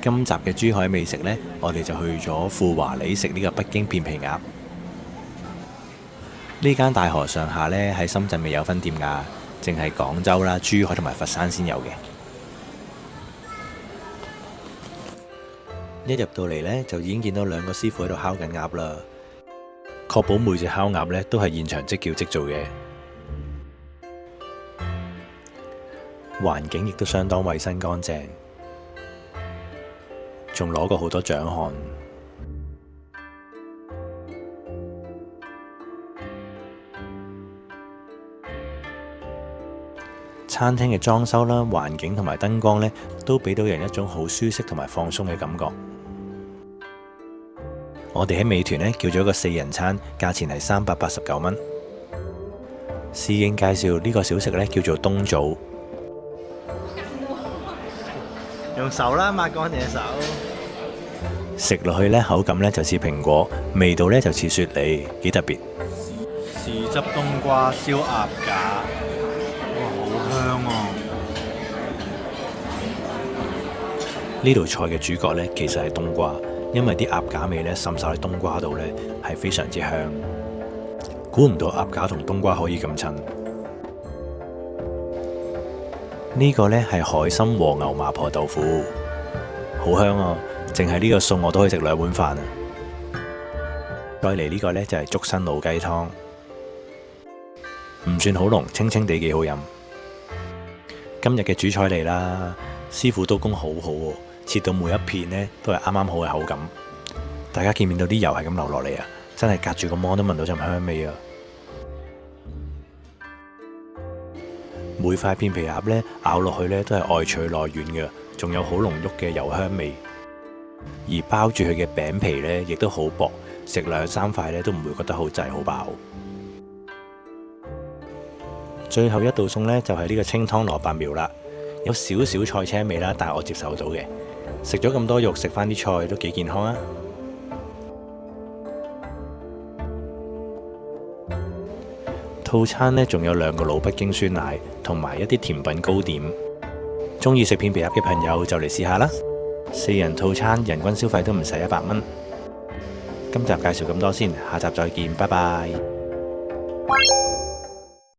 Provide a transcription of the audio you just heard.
今集嘅珠海美食呢，我哋就去咗富華里食呢個北京片皮鴨。呢間大河上下呢，喺深圳未有分店㗎，淨係廣州啦、珠海同埋佛山先有嘅。一入到嚟呢，就已經見到兩個師傅喺度烤緊鴨啦，確保每隻烤鴨呢都係現場即叫即做嘅。環境亦都相當衛生乾淨，仲攞過好多獎項。餐廳嘅裝修啦、環境同埋燈光呢，都俾到人一種好舒適同埋放鬆嘅感覺。我哋喺美團呢叫咗一個4人餐，價錢係389蚊。侍應介紹呢個小食呢叫做冬棗。用手啦，抹乾淨手。食落去呢，口感呢就似蘋果，味道呢就似雪梨，幾特別。豉汁冬瓜燒鴨架，哇，好香啊！呢道菜嘅主角呢，其實係冬瓜，因為啲鴨架味呢滲晒喺冬瓜度呢，係非常之香。估唔到鴨架同冬瓜可以咁襯。呢個呢係海參和牛麻婆豆腐，好香啊！淨係呢個餸我都可以食2碗飯啊！再嚟呢個呢就係竹笙老雞湯，唔算好濃，清清地幾好飲。今日嘅主菜嚟啦，師傅刀工好好喎，切到每一片呢都係啱啱好嘅口感。大家見唔見到啲油係咁流落嚟啊？真係隔住個芒都聞到陣香味啊！每塊片皮鴨呢，咬落去呢都係外脆內軟嘅，仲有好濃郁嘅油香味。而包住佢嘅餅皮呢，亦都好薄，食2、3塊呢都唔會覺得好滯好飽。最後一道餸呢，就係呢個清湯蘿蔔苗啦，有少少菜青味啦，但係我接受到嘅。食咗咁多肉，食翻啲菜都幾健康啊！套餐呢，仲有2個老北京酸奶同埋一啲甜品糕點。中意食片皮鴨嘅朋友就嚟試下啦！4人套餐人均消費都唔使100蚊。今集介紹咁多先，下集再見，拜拜。